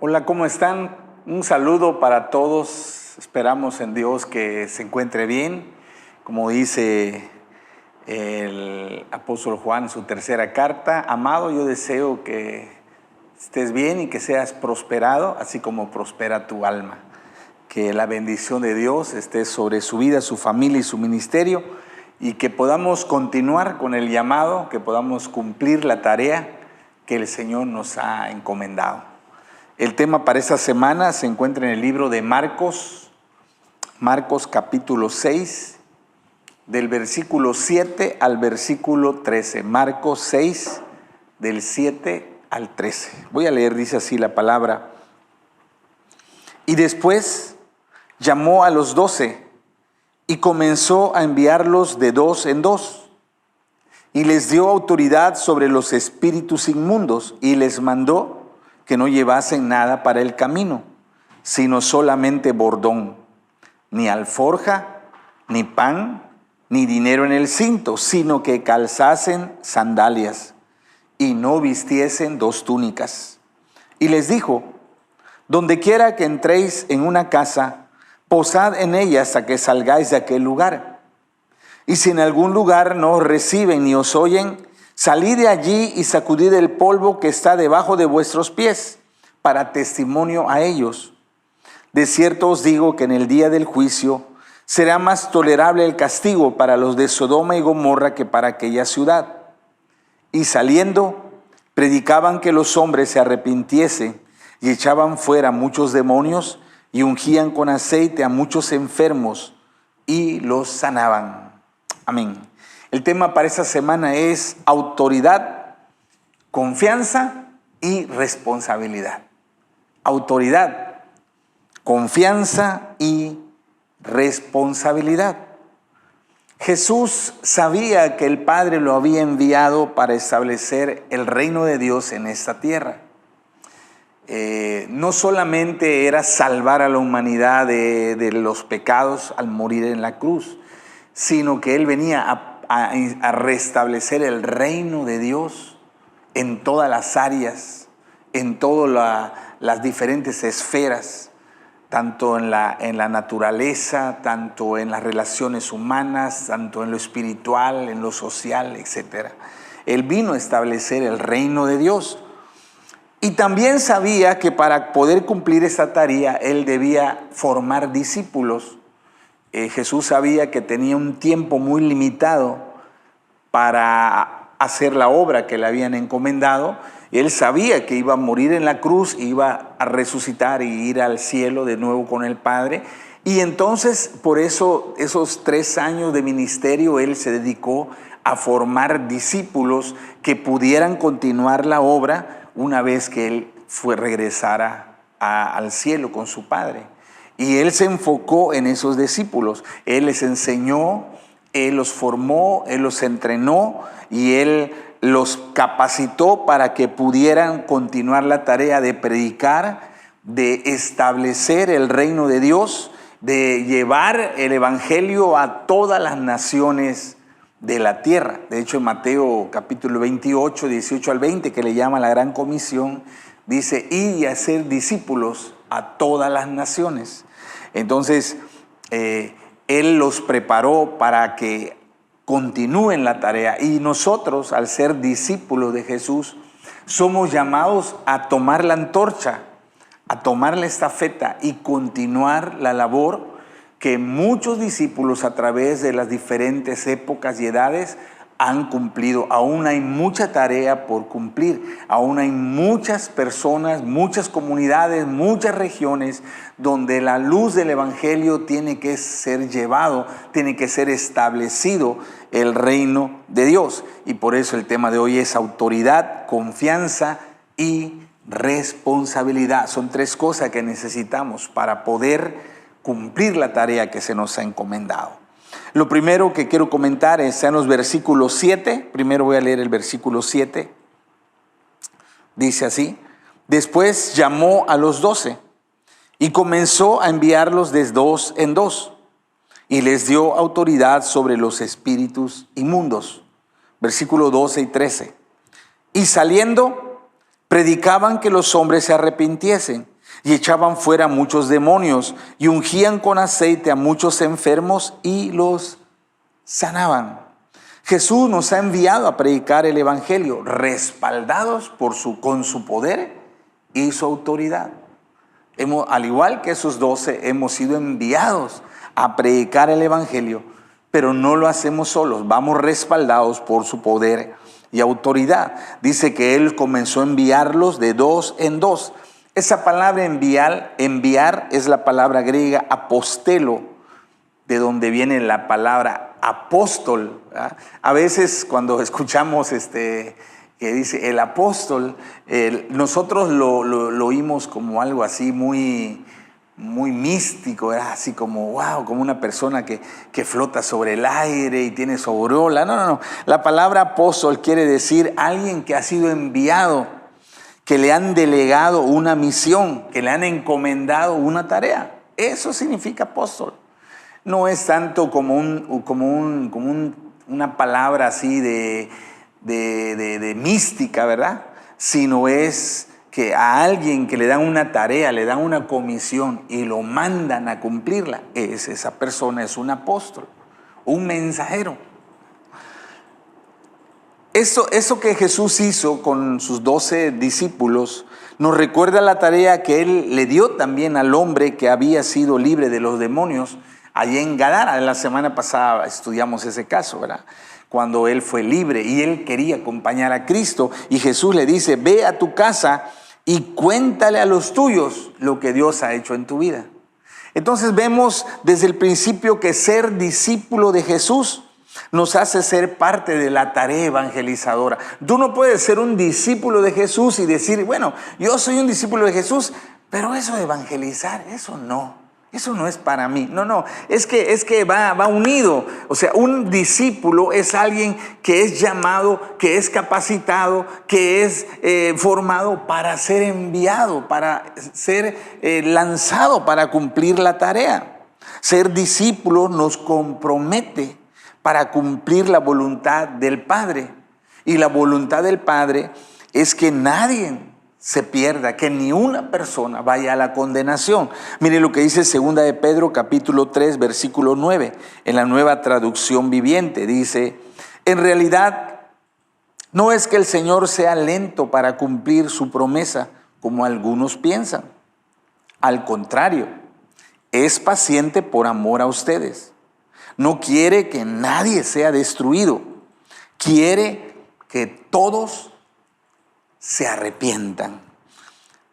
Hola, ¿cómo están? Un saludo para todos. Esperamos en Dios que se encuentre bien. Como dice el apóstol Juan en su tercera carta, amado, yo deseo que estés bien y que seas prosperado, así como prospera tu alma. Que la bendición de Dios esté sobre su vida, su familia y su ministerio, y que podamos continuar con el llamado, que podamos cumplir la tarea que el Señor nos ha encomendado. El tema para esta semana se encuentra en el libro de Marcos capítulo 6, del versículo 7 al versículo 13. Marcos 6, del 7 al 13. Voy a leer, dice así la palabra. Y después llamó a los 12 y comenzó a enviarlos de dos en dos. Y les dio autoridad sobre los espíritus inmundos y les mandó que no llevasen nada para el camino, sino solamente bordón, ni alforja, ni pan, ni dinero en el cinto, sino que calzasen sandalias y no vistiesen 2 túnicas. Y les dijo: donde quiera que entréis en una casa, posad en ella hasta que salgáis de aquel lugar. Y si en algún lugar no os reciben ni os oyen, salid de allí y sacudid el polvo que está debajo de vuestros pies, para testimonio a ellos. De cierto os digo que en el día del juicio será más tolerable el castigo para los de Sodoma y Gomorra que para aquella ciudad. Y saliendo, predicaban que los hombres se arrepintiesen, y echaban fuera muchos demonios, y ungían con aceite a muchos enfermos, y los sanaban. Amén. El tema para esta semana es autoridad, confianza y responsabilidad. Autoridad, confianza y responsabilidad. Jesús sabía que el Padre lo había enviado para establecer el reino de Dios en esta tierra. No solamente era salvar a la humanidad de los pecados al morir en la cruz, sino que Él venía a restablecer el reino de Dios en todas las áreas, en todas las diferentes esferas, tanto en la naturaleza, tanto en las relaciones humanas, tanto en lo espiritual, en lo social, etc. Él vino a establecer el reino de Dios. Y también sabía que para poder cumplir esta tarea, Él debía formar discípulos. Jesús sabía que tenía un tiempo muy limitado para hacer la obra que le habían encomendado. Él sabía que iba a morir en la cruz, iba a resucitar y ir al cielo de nuevo con el Padre. Y entonces, por eso, esos 3 años de ministerio, Él se dedicó a formar discípulos que pudieran continuar la obra una vez que Él regresara al cielo con su Padre. Y Él se enfocó en esos discípulos. Él les enseñó, Él los formó, Él los entrenó y Él los capacitó para que pudieran continuar la tarea de predicar, de establecer el reino de Dios, de llevar el evangelio a todas las naciones de la tierra. De hecho, en Mateo capítulo 28, 18 al 20, que le llama la gran comisión, dice: id y hacer discípulos a todas las naciones. Entonces, Él los preparó para que continúen la tarea. Y nosotros, al ser discípulos de Jesús, somos llamados a tomar la antorcha, a tomar la estafeta y continuar la labor que muchos discípulos a través de las diferentes épocas y edades han cumplido. Aún hay mucha tarea por cumplir, aún hay muchas personas, muchas comunidades, muchas regiones donde la luz del evangelio tiene que ser llevado, tiene que ser establecido el reino de Dios. Y por eso el tema de hoy es autoridad, confianza y responsabilidad. Son 3 cosas que necesitamos para poder cumplir la tarea que se nos ha encomendado. Lo primero que quiero comentar está en los versículos 7. Primero voy a leer el versículo 7. Dice así: después llamó a los 12 y comenzó a enviarlos de 2 en 2 y les dio autoridad sobre los espíritus inmundos. Versículo 12 y 13. Y saliendo, predicaban que los hombres se arrepintiesen y echaban fuera muchos demonios y ungían con aceite a muchos enfermos y los sanaban. Jesús nos ha enviado a predicar el evangelio, respaldados con su poder y su autoridad. Al igual que esos 12, hemos sido enviados a predicar el evangelio, pero no lo hacemos solos, vamos respaldados por su poder y autoridad. Dice que Él comenzó a enviarlos de 2 en 2. Esa palabra enviar es la palabra griega apostelo, de donde viene la palabra apóstol, ¿verdad? A veces cuando escuchamos que dice el apóstol, nosotros lo oímos como algo así muy místico, ¿verdad? Así como wow, como una persona que flota sobre el aire y tiene su aureola. No. La palabra apóstol quiere decir alguien que ha sido enviado, que le han delegado una misión, que le han encomendado una tarea. Eso significa apóstol. No es tanto como una palabra así de mística, ¿verdad? Sino es que a alguien que le dan una tarea, le dan una comisión y lo mandan a cumplirla, esa persona es un apóstol, un mensajero. Eso que Jesús hizo con sus 12 discípulos nos recuerda la tarea que Él le dio también al hombre que había sido libre de los demonios allí en Gadara. La semana pasada estudiamos ese caso, ¿verdad? Cuando él fue libre y él quería acompañar a Cristo y Jesús le dice: ve a tu casa y cuéntale a los tuyos lo que Dios ha hecho en tu vida. Entonces vemos desde el principio que ser discípulo de Jesús nos hace ser parte de la tarea evangelizadora. Tú no puedes ser un discípulo de Jesús y decir: bueno, yo soy un discípulo de Jesús, pero eso de evangelizar, eso no es para mí. No, es que va unido. O sea, un discípulo es alguien que es llamado, que es capacitado, que es formado para ser enviado, para ser lanzado para cumplir la tarea. Ser discípulo nos compromete para cumplir la voluntad del Padre. Y la voluntad del Padre es que nadie se pierda, que ni una persona vaya a la condenación. Mire lo que dice 2 de Pedro capítulo 3 versículo 9 en la Nueva Traducción Viviente. Dice: en realidad no es que el Señor sea lento para cumplir su promesa, como algunos piensan. Al contrario, es paciente por amor a ustedes. No quiere que nadie sea destruido. Quiere que todos se arrepientan.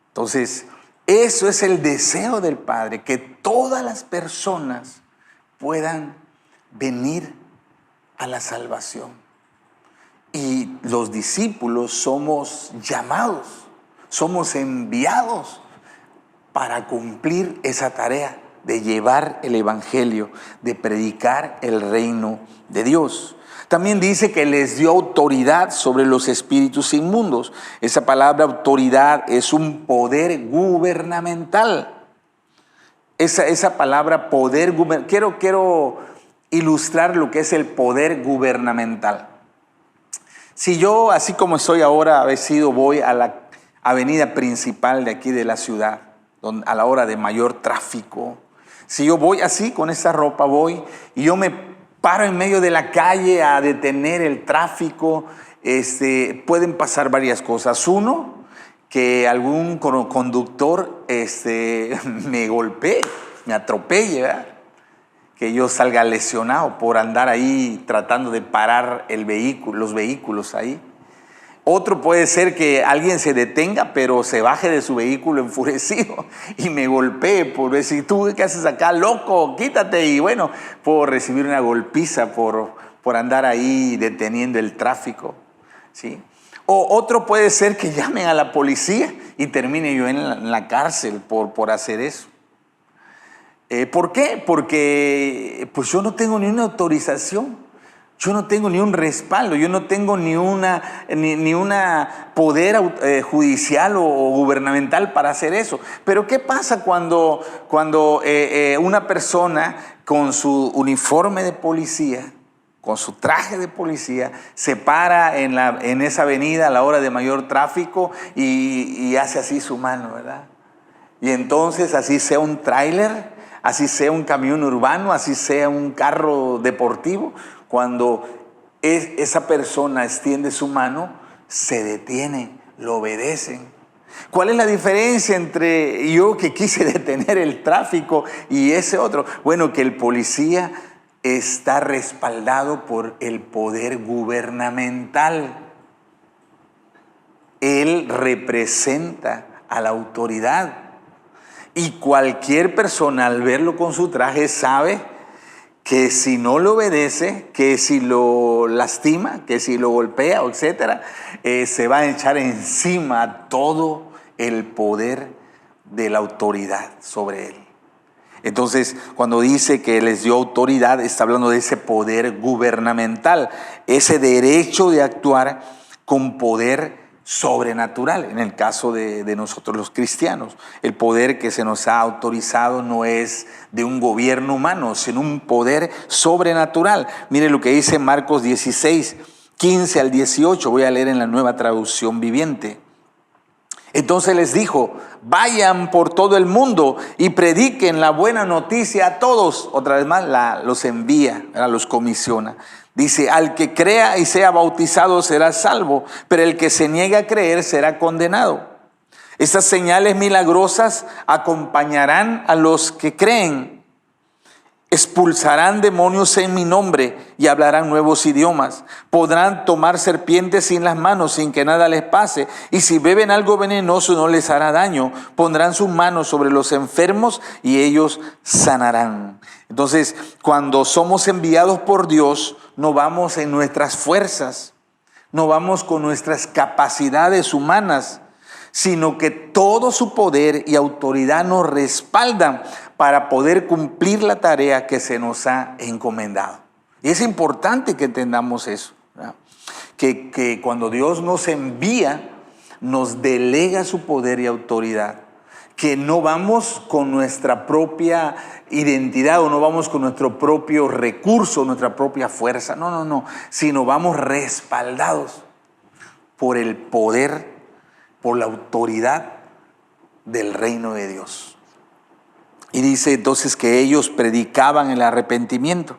Entonces, eso es el deseo del Padre, que todas las personas puedan venir a la salvación. Y los discípulos somos llamados, somos enviados para cumplir esa tarea de llevar el evangelio, de predicar el reino de Dios. También dice que les dio autoridad sobre los espíritus inmundos. Esa palabra autoridad es un poder gubernamental. Esa palabra poder gubernamental, quiero ilustrar lo que es el poder gubernamental. Si yo, así como estoy ahora, voy a la avenida principal de aquí de la ciudad, a la hora de mayor tráfico, si yo voy así, con esa ropa voy, y yo me paro en medio de la calle a detener el tráfico, pueden pasar varias cosas. Uno, que algún conductor me golpee, me atropelle, ¿verdad? Que yo salga lesionado por andar ahí tratando de parar los vehículos ahí. Otro puede ser que alguien se detenga, pero se baje de su vehículo enfurecido y me golpee por decir: ¿tú qué haces acá, loco? Quítate. Y bueno, puedo recibir una golpiza por andar ahí deteniendo el tráfico, ¿sí? O otro puede ser que llamen a la policía y termine yo en la cárcel por hacer eso. ¿Por qué? Porque pues yo no tengo ni una autorización. Yo no tengo ni un respaldo, yo no tengo ni una poder judicial o gubernamental para hacer eso. Pero ¿qué pasa cuando una persona con su uniforme de policía, con su traje de policía, se para en esa avenida a la hora de mayor tráfico y hace así su mano, ¿verdad? Y entonces, así sea un tráiler, así sea un camión urbano, así sea un carro deportivo, cuando esa persona extiende su mano, se detienen, lo obedecen. ¿Cuál es la diferencia entre yo que quise detener el tráfico y ese otro? Bueno, que el policía está respaldado por el poder gubernamental. Él representa a la autoridad. Y cualquier persona, al verlo con su traje, sabe que si no le obedece, que si lo lastima, que si lo golpea, etcétera, se va a echar encima todo el poder de la autoridad sobre él. Entonces, cuando dice que les dio autoridad, está hablando de ese poder gubernamental, ese derecho de actuar con poder sobrenatural, en el caso de nosotros los cristianos. El poder que se nos ha autorizado no es de un gobierno humano, sino un poder sobrenatural. Mire lo que dice Marcos 16, 15 al 18, voy a leer en la Nueva Traducción Viviente. Entonces les dijo: vayan por todo el mundo y prediquen la buena noticia a todos. Otra vez más, los envía, los comisiona. Dice: al que crea y sea bautizado será salvo, pero el que se niegue a creer será condenado. Estas señales milagrosas acompañarán a los que creen. Expulsarán demonios en mi nombre y hablarán nuevos idiomas. Podrán tomar serpientes en las manos sin que nada les pase. Y si beben algo venenoso no les hará daño. Pondrán sus manos sobre los enfermos y ellos sanarán. Entonces, cuando somos enviados por Dios, no vamos en nuestras fuerzas, no vamos con nuestras capacidades humanas, sino que todo su poder y autoridad nos respaldan para poder cumplir la tarea que se nos ha encomendado. Y es importante que entendamos eso, ¿verdad? Que cuando Dios nos envía, nos delega su poder y autoridad. Que no vamos con nuestra propia identidad o no vamos con nuestro propio recurso, nuestra propia fuerza. No, sino vamos respaldados por el poder, por la autoridad del reino de Dios. Y dice entonces que ellos predicaban el arrepentimiento,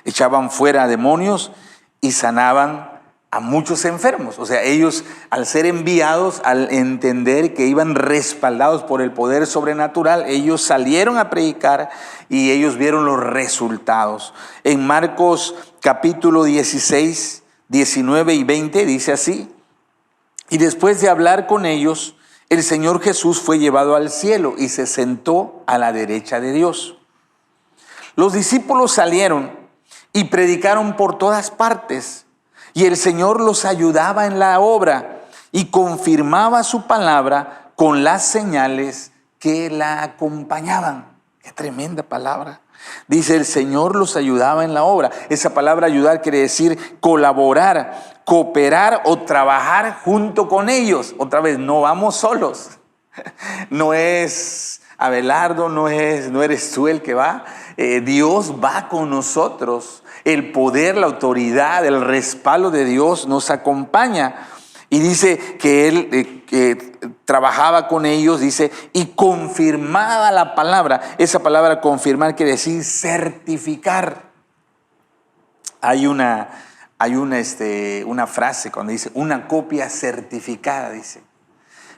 echaban fuera demonios y sanaban a muchos enfermos. O sea, ellos, al ser enviados, al entender que iban respaldados por el poder sobrenatural, ellos salieron a predicar y ellos vieron los resultados. En Marcos capítulo 16, 19 y 20 dice así: y después de hablar con ellos, el Señor Jesús fue llevado al cielo y se sentó a la derecha de Dios. Los discípulos salieron y predicaron por todas partes, y el Señor los ayudaba en la obra y confirmaba su palabra con las señales que la acompañaban. Qué tremenda palabra. Dice: el Señor los ayudaba en la obra. Esa palabra ayudar quiere decir colaborar, cooperar o trabajar junto con ellos. Otra vez, no vamos solos. No es Abelardo, no eres tú el que va. Dios va con nosotros. El poder, la autoridad, el respaldo de Dios nos acompaña. Y dice que él trabajaba con ellos, dice, y confirmaba la palabra. Esa palabra confirmar quiere decir certificar. Hay una frase cuando dice una copia certificada, dice.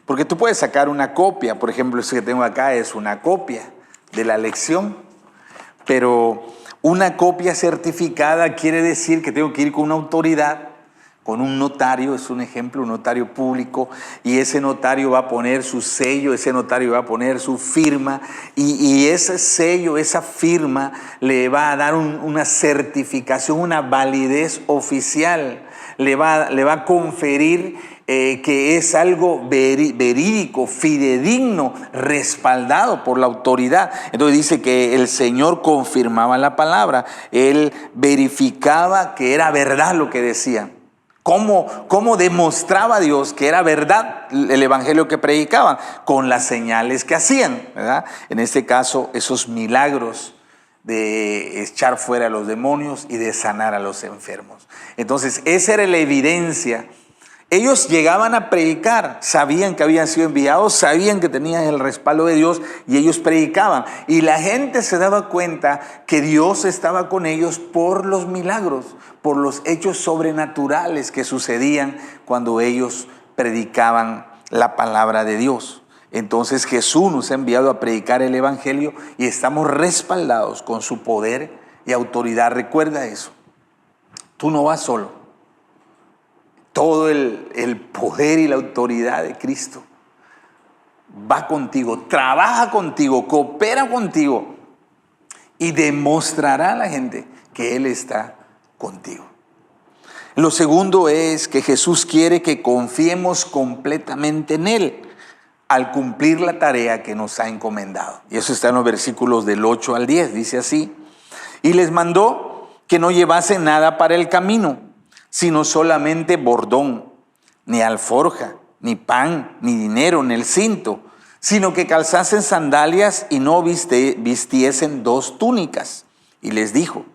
Porque tú puedes sacar una copia, por ejemplo, esto que tengo acá es una copia de la lección, pero una copia certificada quiere decir que tengo que ir con una autoridad, con un notario, es un ejemplo, un notario público, y ese notario va a poner su sello, ese notario va a poner su firma, y ese sello, esa firma, le va a dar una certificación, una validez oficial, le va a conferir que es algo verídico, fidedigno, respaldado por la autoridad. Entonces dice que el Señor confirmaba la palabra, Él verificaba que era verdad lo que decía. ¿Cómo demostraba Dios que era verdad el evangelio que predicaban? Con las señales que hacían, ¿verdad? En este caso, esos milagros de echar fuera a los demonios y de sanar a los enfermos. Entonces, esa era la evidencia. Ellos llegaban a predicar, sabían que habían sido enviados, sabían que tenían el respaldo de Dios y ellos predicaban. Y la gente se daba cuenta que Dios estaba con ellos por los milagros, por los hechos sobrenaturales que sucedían cuando ellos predicaban la palabra de Dios. Entonces Jesús nos ha enviado a predicar el evangelio y estamos respaldados con su poder y autoridad. Recuerda eso. Tú no vas solo. Todo el poder y la autoridad de Cristo va contigo, trabaja contigo, coopera contigo y demostrará a la gente que Él está contigo. Lo segundo es que Jesús quiere que confiemos completamente en Él al cumplir la tarea que nos ha encomendado. Y eso está en los versículos del 8 al 10, dice así: y les mandó que no llevasen nada para el camino, sino solamente bordón, ni alforja, ni pan, ni dinero en el cinto, sino que calzasen sandalias y no vistiesen 2 túnicas. Y les dijo: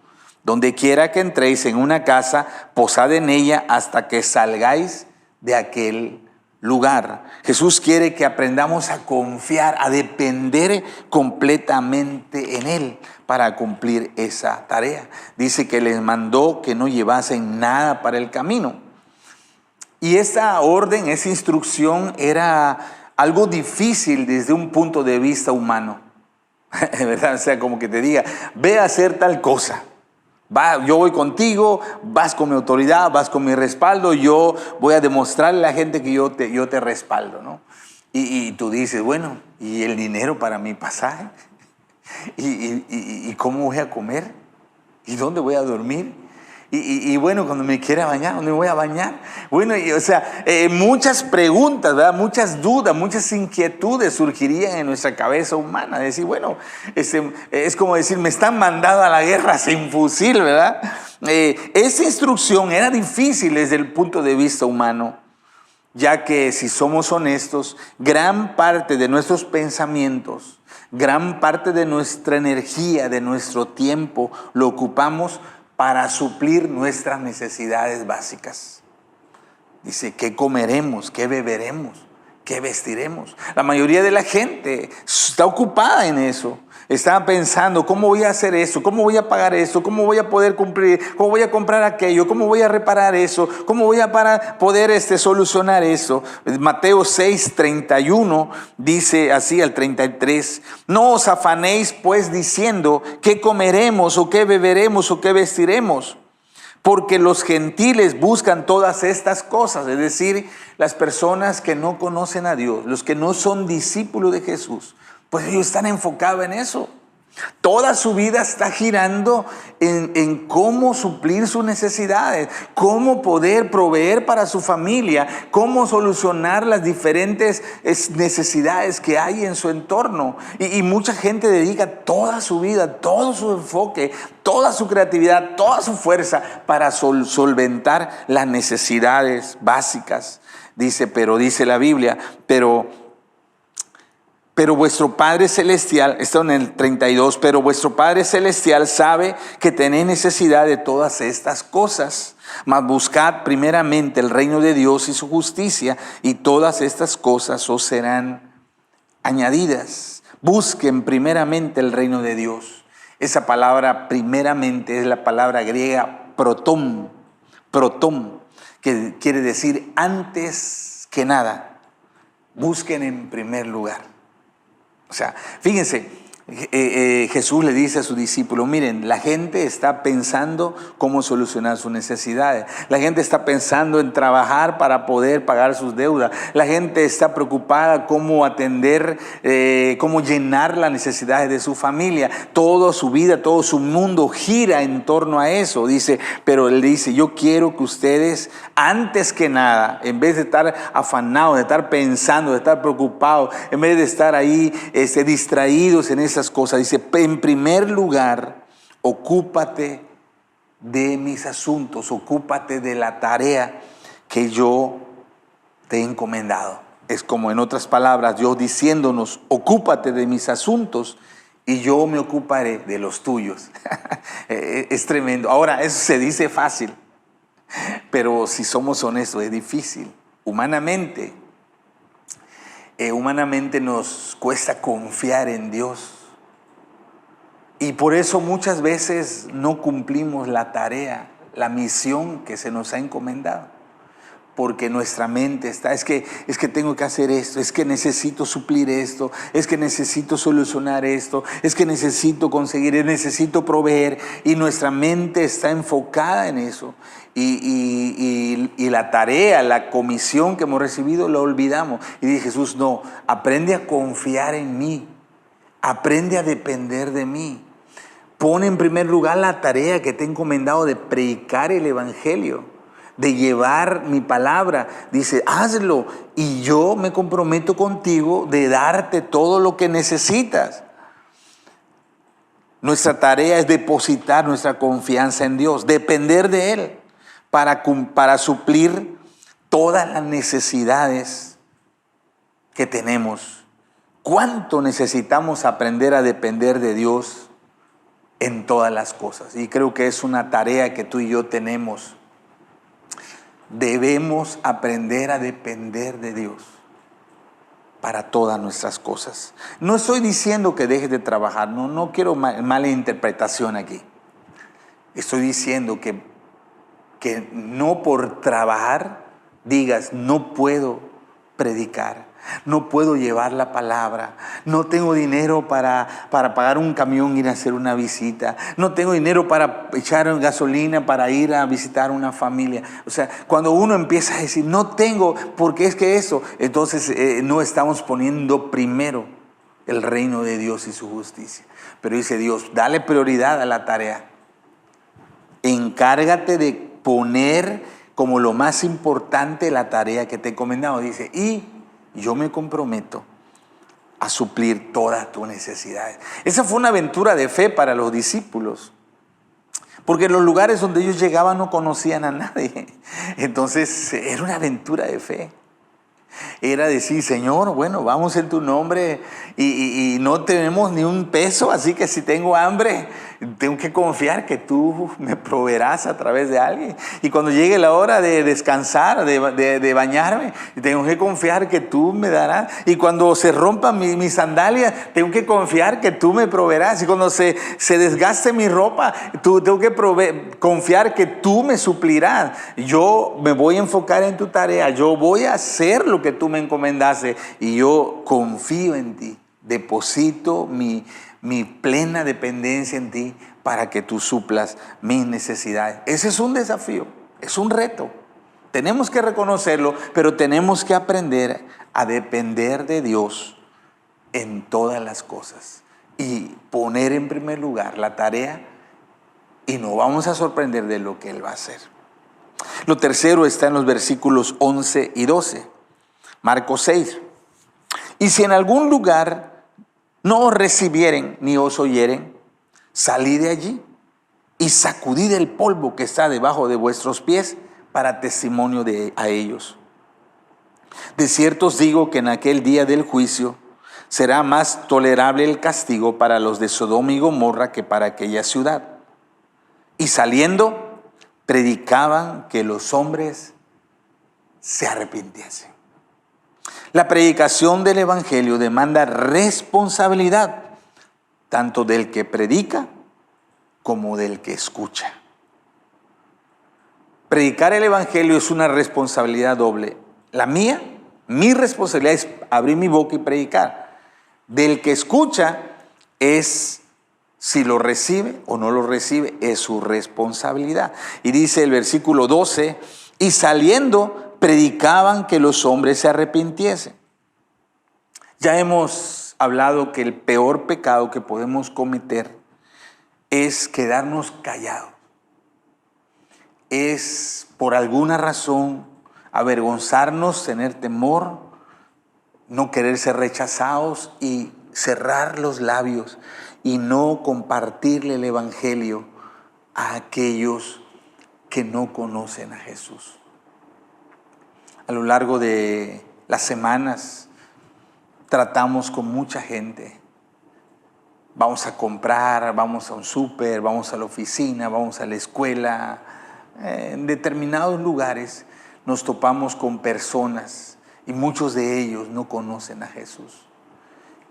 donde quiera que entréis en una casa, posad en ella hasta que salgáis de aquel lugar. Jesús quiere que aprendamos a confiar, a depender completamente en Él para cumplir esa tarea. Dice que les mandó que no llevasen nada para el camino. Y esta orden, esa instrucción era algo difícil desde un punto de vista humano. ¿Verdad? O sea, como que te diga, ve a hacer tal cosa. Yo voy contigo, vas con mi autoridad, vas con mi respaldo, yo voy a demostrarle a la gente que yo te respaldo, ¿no? Y tú dices, bueno, ¿y el dinero para mi pasaje? ¿Y cómo voy a comer? ¿Y dónde voy a dormir? Y bueno, cuando me quiera bañar, ¿dónde me voy a bañar? Bueno, muchas preguntas, ¿verdad? Muchas dudas, muchas inquietudes surgirían en nuestra cabeza humana. Decir, bueno, es como decir, me están mandando a la guerra sin fusil, ¿verdad? Esa instrucción era difícil desde el punto de vista humano, ya que si somos honestos, gran parte de nuestros pensamientos, gran parte de nuestra energía, de nuestro tiempo, lo ocupamos para suplir nuestras necesidades básicas. Dice, ¿qué comeremos? ¿Qué beberemos? ¿Qué vestiremos? La mayoría de la gente está ocupada en eso. Está pensando, ¿cómo voy a hacer eso? ¿Cómo voy a pagar eso? ¿Cómo voy a poder cumplir? ¿Cómo voy a comprar aquello? ¿Cómo voy a reparar eso? ¿Cómo voy a poder solucionar eso? Mateo 6:31 dice así al 33. No os afanéis pues diciendo, ¿qué comeremos o qué beberemos o qué vestiremos? Porque los gentiles buscan todas estas cosas, es decir, las personas que no conocen a Dios, los que no son discípulos de Jesús, pues ellos están enfocados en eso. Toda su vida está girando en cómo suplir sus necesidades, cómo poder proveer para su familia, cómo solucionar las diferentes necesidades que hay en su entorno. Y mucha gente dedica toda su vida, todo su enfoque, toda su creatividad, toda su fuerza para solventar las necesidades básicas. Dice la Biblia, pero vuestro Padre Celestial, esto en el 32, pero vuestro Padre Celestial sabe que tenéis necesidad de todas estas cosas. Mas buscad primeramente el reino de Dios y su justicia, y todas estas cosas os serán añadidas. Busquen primeramente el reino de Dios. Esa palabra primeramente es la palabra griega protón, que quiere decir antes que nada. Busquen en primer lugar. O sea, fíjense, Jesús le dice a sus discípulos, miren, la gente está pensando cómo solucionar sus necesidades. La gente está pensando en trabajar para poder pagar sus deudas. La gente está preocupada cómo atender, cómo llenar las necesidades de su familia. Toda su vida, todo su mundo gira en torno a eso. Pero él dice, yo quiero que ustedes, antes que nada, en vez de estar afanados, de estar pensando, de estar preocupados, en vez de estar ahí distraídos en esas cosas, dice, en primer lugar, ocúpate de mis asuntos, ocúpate de la tarea que yo te he encomendado. Es como en otras palabras, Dios diciéndonos, ocúpate de mis asuntos y yo me ocuparé de los tuyos. Es tremendo. Ahora, eso se dice fácil, pero si somos honestos, es difícil. Humanamente nos cuesta confiar en Dios. Y por eso muchas veces no cumplimos la tarea, la misión que se nos ha encomendado. Porque nuestra mente está, es que tengo que hacer esto, es que necesito suplir esto, es que necesito solucionar esto, es que necesito conseguir, necesito proveer. Y nuestra mente está enfocada en eso. Y la tarea, la comisión que hemos recibido la olvidamos. Y dice Jesús, no, aprende a confiar en mí, aprende a depender de mí. Pon en primer lugar la tarea que te he encomendado de predicar el evangelio, de llevar mi palabra. Dice, hazlo y yo me comprometo contigo de darte todo lo que necesitas. Nuestra tarea es depositar nuestra confianza en Dios, depender de Él para suplir todas las necesidades que tenemos. ¿Cuánto necesitamos aprender a depender de Dios en todas las cosas? Y creo que es una tarea que tú y yo tenemos. Debemos aprender a depender de Dios para todas nuestras cosas. No estoy diciendo que dejes de trabajar, no quiero mala interpretación aquí. Estoy diciendo que no por trabajar digas, no puedo predicar, no puedo llevar la palabra, no tengo dinero para pagar un camión e ir a hacer una visita, no tengo dinero para echar gasolina para ir a visitar una familia. O sea, cuando uno empieza a decir, no tengo, porque es que eso, entonces no estamos poniendo primero el reino de Dios y su justicia. Pero dice Dios, dale prioridad a la tarea. Encárgate de poner como lo más importante la tarea que te he encomendado. Dice, y yo me comprometo a suplir todas tus necesidades. Esa fue una aventura de fe para los discípulos, porque en los lugares donde ellos llegaban no conocían a nadie. Entonces era una aventura de fe. Era decir, Señor, bueno, vamos en tu nombre y no tenemos ni un peso, así que si tengo hambre, tengo que confiar que tú me proveerás a través de alguien. Y cuando llegue la hora de descansar, de bañarme, tengo que confiar que tú me darás. Y cuando se rompan mis sandalias, tengo que confiar que tú me proveerás. Y cuando se desgaste mi ropa, tengo que confiar que tú me suplirás. Yo me voy a enfocar en tu tarea, yo voy a hacer lo que tú me encomendaste y yo confío en ti. Deposito mi plena dependencia en ti para que tú suplas mis necesidades. Ese es un desafío, es un reto. Tenemos que reconocerlo, pero tenemos que aprender a depender de Dios en todas las cosas y poner en primer lugar la tarea, y nos vamos a sorprender de lo que Él va a hacer. Lo tercero está en los versículos 11 y 12. Marcos 6. Y si en algún lugar no os recibieren ni os oyeren, salid de allí y sacudid el polvo que está debajo de vuestros pies para testimonio a ellos. De cierto os digo que en aquel día del juicio será más tolerable el castigo para los de Sodoma y Gomorra que para aquella ciudad. Y saliendo, predicaban que los hombres se arrepintiesen. La predicación del Evangelio demanda responsabilidad, tanto del que predica como del que escucha. Predicar el Evangelio es una responsabilidad doble. La mía, mi responsabilidad es abrir mi boca y predicar. Del que escucha es si lo recibe o no lo recibe, es su responsabilidad. Y dice el versículo 12, y saliendo predicaban que los hombres se arrepintiesen. Ya hemos hablado que el peor pecado que podemos cometer es quedarnos callados. Es por alguna razón avergonzarnos, tener temor, no querer ser rechazados y cerrar los labios y no compartirle el Evangelio a aquellos que no conocen a Jesús. A lo largo de las semanas tratamos con mucha gente. Vamos a comprar, vamos a un súper, vamos a la oficina, vamos a la escuela. En determinados lugares nos topamos con personas y muchos de ellos no conocen a Jesús.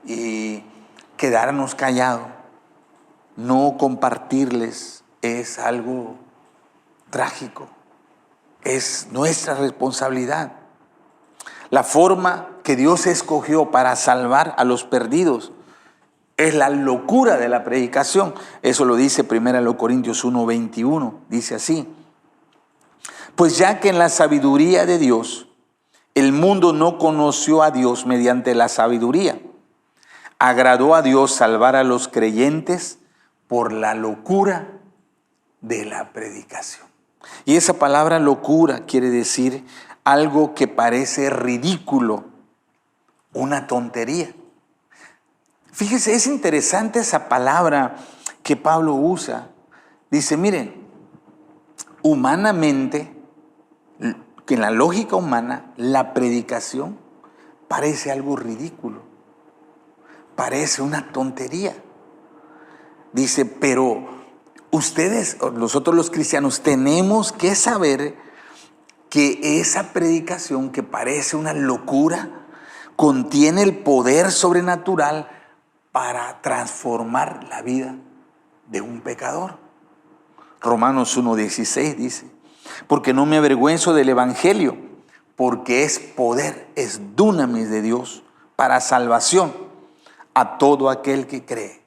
Y quedarnos callados, no compartirles, es algo trágico. Es nuestra responsabilidad. La forma que Dios escogió para salvar a los perdidos es la locura de la predicación. Eso lo dice 1 Corintios 1:21. Dice así: pues ya que en la sabiduría de Dios el mundo no conoció a Dios mediante la sabiduría, agradó a Dios salvar a los creyentes por la locura de la predicación. Y esa palabra locura quiere decir algo que parece ridículo, una tontería. Fíjese, es interesante esa palabra que Pablo usa. Dice, miren, humanamente, en la lógica humana, la predicación parece algo ridículo, parece una tontería. Dice, pero ustedes, nosotros los cristianos, tenemos que saber que esa predicación que parece una locura contiene el poder sobrenatural para transformar la vida de un pecador. Romanos 1:16 dice, porque no me avergüenzo del evangelio, porque es poder, es dunamis de Dios para salvación a todo aquel que cree,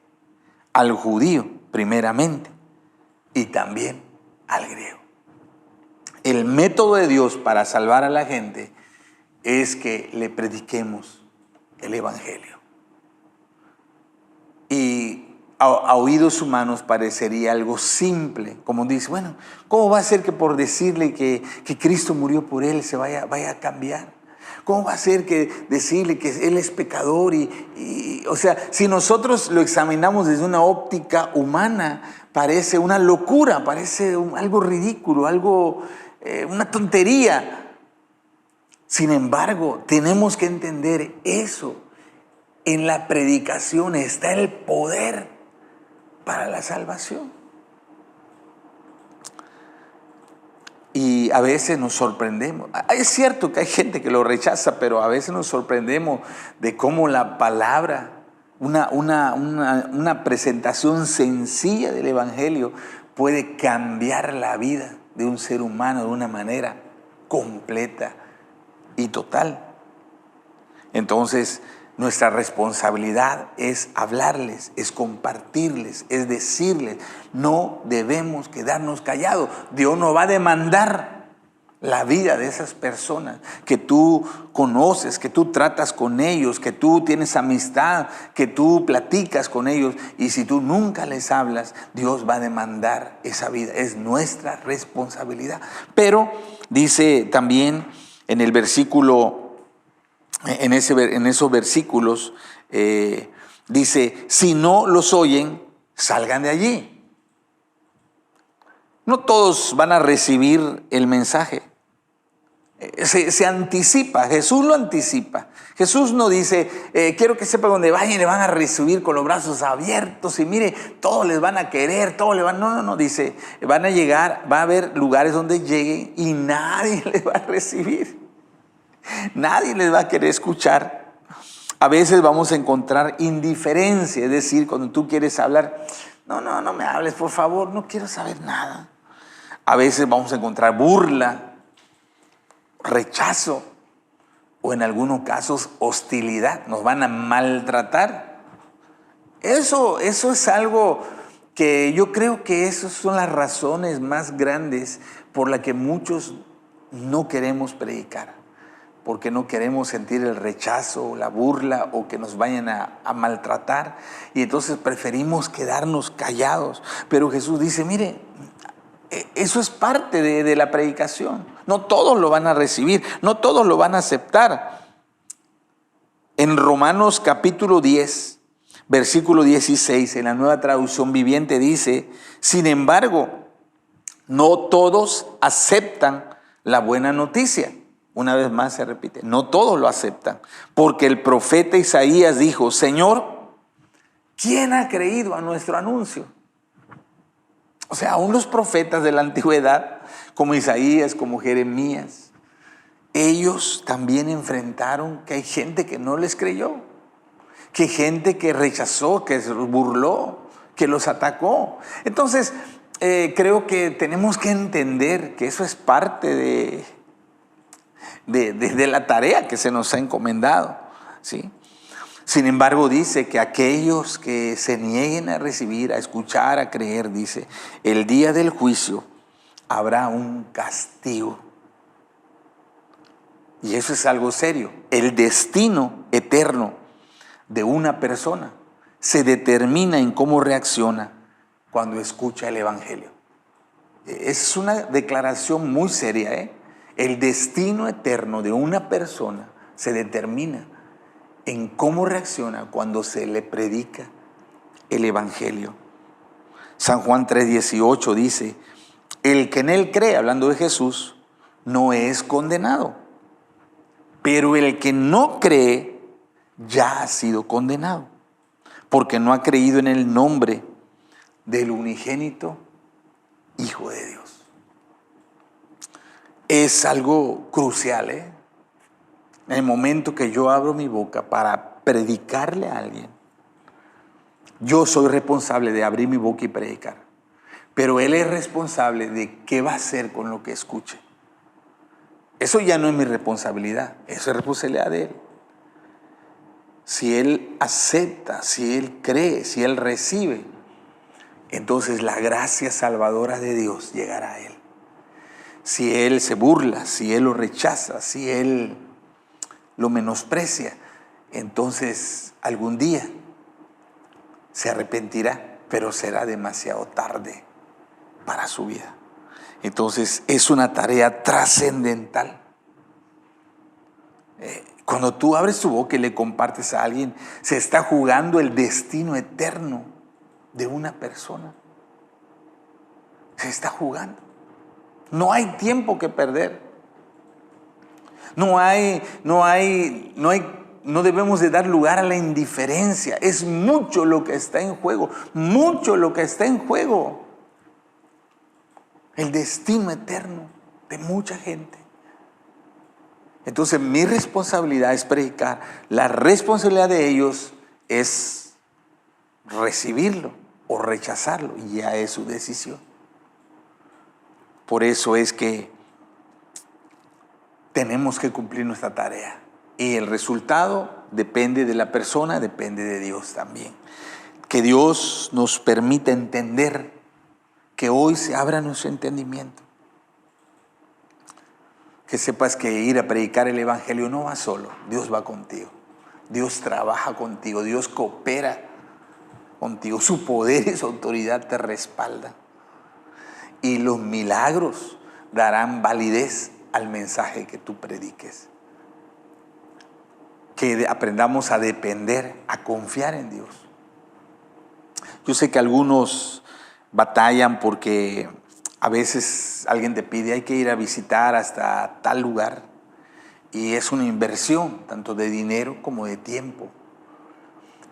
al judío primeramente y también al griego. El método de Dios para salvar a la gente es que le prediquemos el evangelio. Y a oídos humanos parecería algo simple, como dice, bueno, ¿cómo va a ser que por decirle que Cristo murió por él se vaya a cambiar? ¿Cómo va a ser que decirle que él es pecador? O sea, si nosotros lo examinamos desde una óptica humana, parece una locura, parece algo ridículo, algo, una tontería. Sin embargo, tenemos que entender eso. En la predicación está el poder para la salvación. Y a veces nos sorprendemos. Es cierto que hay gente que lo rechaza, pero a veces nos sorprendemos de cómo la palabra, una presentación sencilla del evangelio puede cambiar la vida de un ser humano de una manera completa y total. Entonces, nuestra responsabilidad es hablarles, es compartirles, es decirles. No debemos quedarnos callados. Dios no va a demandar la vida de esas personas que tú conoces, que tú tratas con ellos, que tú tienes amistad, que tú platicas con ellos. Y si tú nunca les hablas, Dios va a demandar esa vida. Es nuestra responsabilidad. Pero dice también en el versículo, en esos versículos, dice, si no los oyen, salgan de allí. No todos van a recibir el mensaje. Se anticipa, Jesús lo anticipa. Jesús no dice, quiero que sepan dónde vayan y le van a recibir con los brazos abiertos y mire, todos les van a querer, todos les van... No, dice, van a llegar, va a haber lugares donde lleguen y nadie les va a recibir. Nadie les va a querer escuchar. A veces vamos a encontrar indiferencia, es decir, cuando tú quieres hablar, no me hables, por favor, no quiero saber nada. A veces vamos a encontrar burla, rechazo o en algunos casos hostilidad. Nos van a maltratar. Eso es algo que yo creo que esas son las razones más grandes por las que muchos no queremos predicar. Porque no queremos sentir el rechazo, la burla o que nos vayan a maltratar. Y entonces preferimos quedarnos callados. Pero Jesús dice, mire, eso es parte de la predicación. No todos lo van a recibir, no todos lo van a aceptar. En Romanos capítulo 10, versículo 16, en la Nueva Traducción Viviente dice, sin embargo, no todos aceptan la buena noticia. Una vez más se repite, no todos lo aceptan, porque el profeta Isaías dijo, Señor, ¿quién ha creído a nuestro anuncio? O sea, aún los profetas de la antigüedad, como Isaías, como Jeremías, ellos también enfrentaron que hay gente que no les creyó, que hay gente que rechazó, que se burló, que los atacó. Entonces, creo que tenemos que entender que eso es parte de la tarea que se nos ha encomendado, ¿sí? Sin embargo, dice que aquellos que se nieguen a recibir, a escuchar, a creer, dice, el día del juicio habrá un castigo. Y eso es algo serio. El destino eterno de una persona se determina en cómo reacciona cuando escucha el evangelio. Es una declaración muy seria, ¿eh? El destino eterno de una persona se determina en cómo reacciona cuando se le predica el evangelio. San Juan 3:18 dice, el que en él cree, hablando de Jesús, no es condenado, Pero el que no cree ya ha sido condenado, porque no ha creído en el nombre del unigénito Hijo de Dios. Es algo crucial, En el momento que yo abro mi boca para predicarle a alguien, yo soy responsable de abrir mi boca y predicar, pero él es responsable de qué va a hacer con lo que escuche. Eso ya no es mi responsabilidad, eso es responsabilidad de él. Si él acepta, si él cree, si él recibe, entonces la gracia salvadora de Dios llegará a él. Si él se burla, si él lo rechaza, si él lo menosprecia, entonces algún día se arrepentirá, pero será demasiado tarde para su vida. Entonces es una tarea trascendental. Cuando tú abres tu boca y le compartes a alguien, se está jugando el destino eterno de una persona. Se está jugando. No hay tiempo que perder. No debemos de dar lugar a la indiferencia. Es mucho lo que está en juego. Mucho lo que está en juego. El destino eterno de mucha gente. Entonces mi responsabilidad es predicar. La responsabilidad de ellos es recibirlo o rechazarlo. Y ya es su decisión. Por eso es que tenemos que cumplir nuestra tarea. Y el resultado depende de la persona, depende de Dios también. Que Dios nos permita entender, que hoy se abra nuestro entendimiento. Que sepas que ir a predicar el evangelio no va solo, Dios va contigo. Dios trabaja contigo, Dios coopera contigo. Su poder y su autoridad te respaldan. Y los milagros darán validez al mensaje que tú prediques. Que aprendamos a depender, a confiar en Dios. Yo sé que algunos batallan porque a veces alguien te pide, hay que ir a visitar hasta tal lugar. Y es una inversión, tanto de dinero como de tiempo.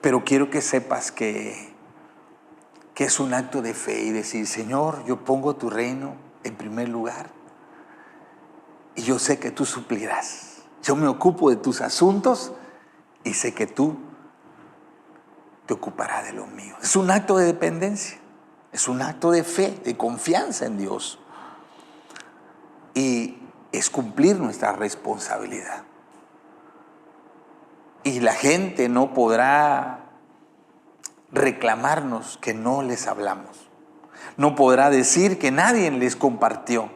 Pero quiero que sepas que es un acto de fe y decir, Señor, yo pongo tu reino en primer lugar. Y yo sé que tú suplirás. Yo me ocupo de tus asuntos y sé que tú te ocuparás de los míos. Es un acto de dependencia. Es un acto de fe, de confianza en Dios. Y es cumplir nuestra responsabilidad. Y la gente no podrá reclamarnos que no les hablamos. No podrá decir que nadie les compartió,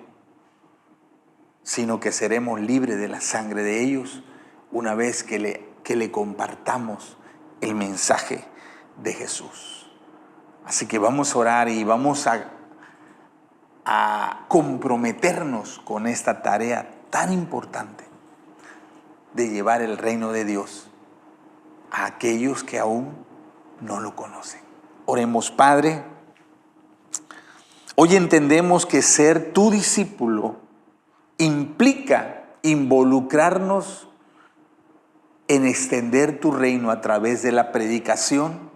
sino que seremos libres de la sangre de ellos una vez que le compartamos el mensaje de Jesús. Así que vamos a orar y vamos a comprometernos con esta tarea tan importante de llevar el reino de Dios a aquellos que aún no lo conocen. Oremos. Padre, hoy entendemos que ser tu discípulo implica involucrarnos en extender tu reino a través de la predicación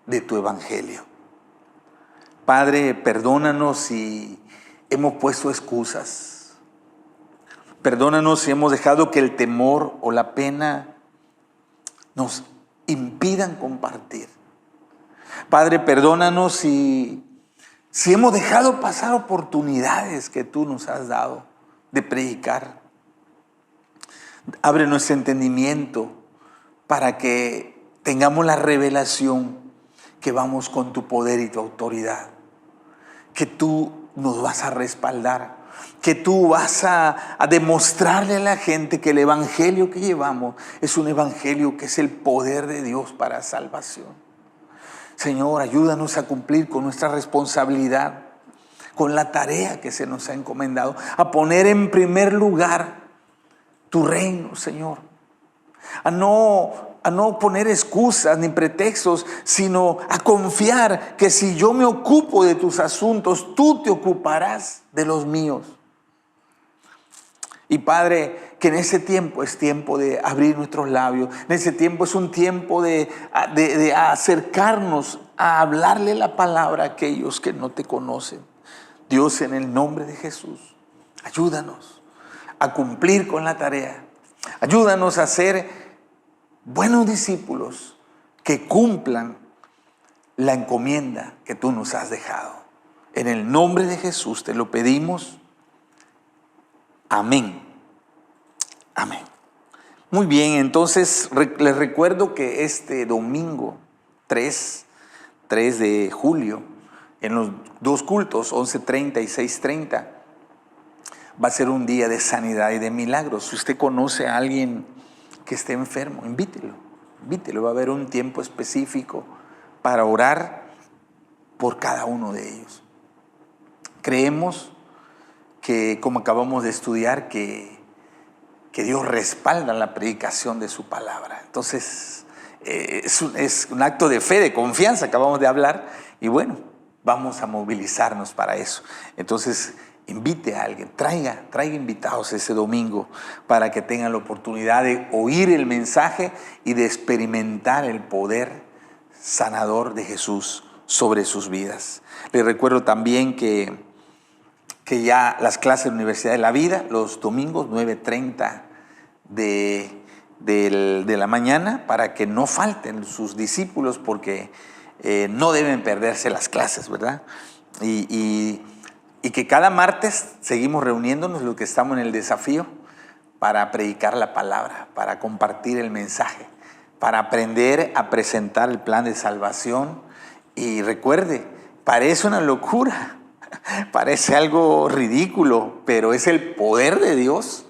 de tu evangelio. Padre, perdónanos si hemos puesto excusas. Perdónanos si hemos dejado que el temor o la pena nos impidan compartir. Padre, perdónanos si hemos dejado pasar oportunidades que tú nos has dado de predicar. Abre nuestro entendimiento para que tengamos la revelación que vamos con tu poder y tu autoridad, que tú nos vas a respaldar, que tú vas a demostrarle a la gente que el evangelio que llevamos es un evangelio que es el poder de Dios para salvación. Señor, ayúdanos a cumplir con nuestra responsabilidad, con la tarea que se nos ha encomendado, a poner en primer lugar tu reino, Señor, a no poner excusas ni pretextos, sino a confiar que si yo me ocupo de tus asuntos, tú te ocuparás de los míos. Y Padre, que en ese tiempo es tiempo de abrir nuestros labios. En ese tiempo es un tiempo de acercarnos a hablarle la palabra a aquellos que no te conocen. Dios, en el nombre de Jesús, ayúdanos a cumplir con la tarea. Ayúdanos a ser buenos discípulos que cumplan la encomienda que tú nos has dejado. En el nombre de Jesús te lo pedimos. Amén. Amén. Muy bien, entonces les recuerdo que este domingo 3 de julio, en los dos cultos, 11:30 y 6:30, va a ser un día de sanidad y de milagros. Si usted conoce a alguien que esté enfermo, invítelo. Va a haber un tiempo específico para orar por cada uno de ellos. Creemos que, como acabamos de estudiar, que Dios respalda la predicación de su palabra. Entonces, es un acto de fe, de confianza, acabamos de hablar, y bueno, vamos a movilizarnos para eso. Entonces, invite a alguien, traiga invitados ese domingo para que tengan la oportunidad de oír el mensaje y de experimentar el poder sanador de Jesús sobre sus vidas. Les recuerdo también que ya las clases de la Universidad de la Vida, los domingos 9:30 de la mañana, para que no falten sus discípulos, porque no deben perderse las clases, ¿verdad? Y que cada martes seguimos reuniéndonos los que estamos en el desafío para predicar la palabra, para compartir el mensaje, para aprender a presentar el plan de salvación. Y recuerde, parece una locura, parece algo ridículo, pero es el poder de Dios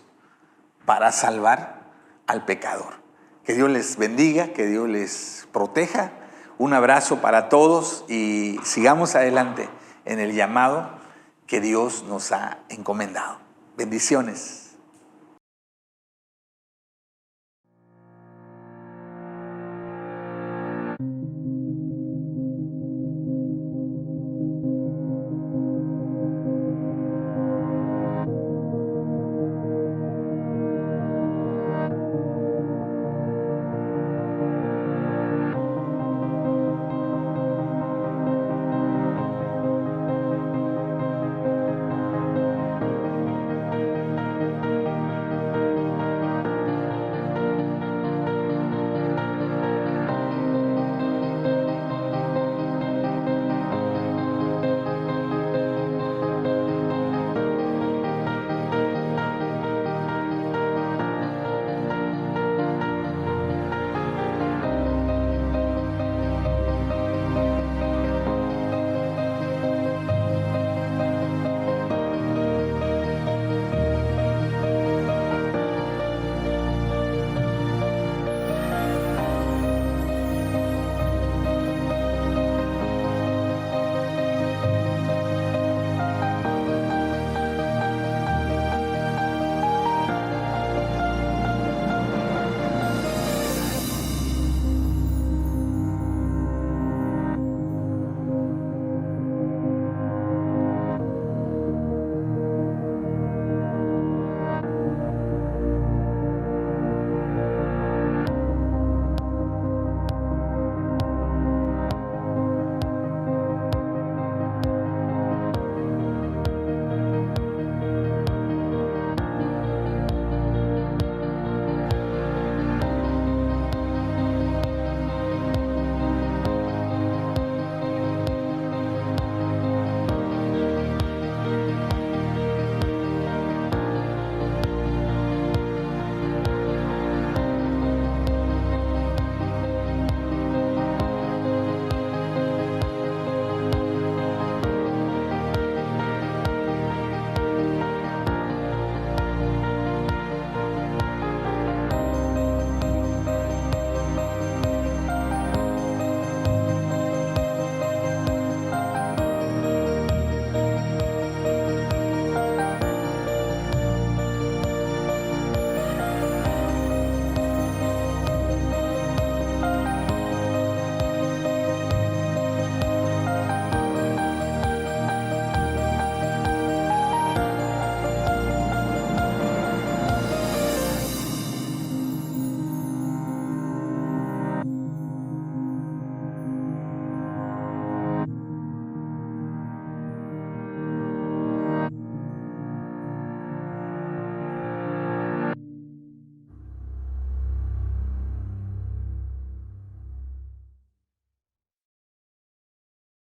para salvar al pecador. Que Dios les bendiga, que Dios les proteja. Un abrazo para todos y sigamos adelante en el llamado que Dios nos ha encomendado. Bendiciones.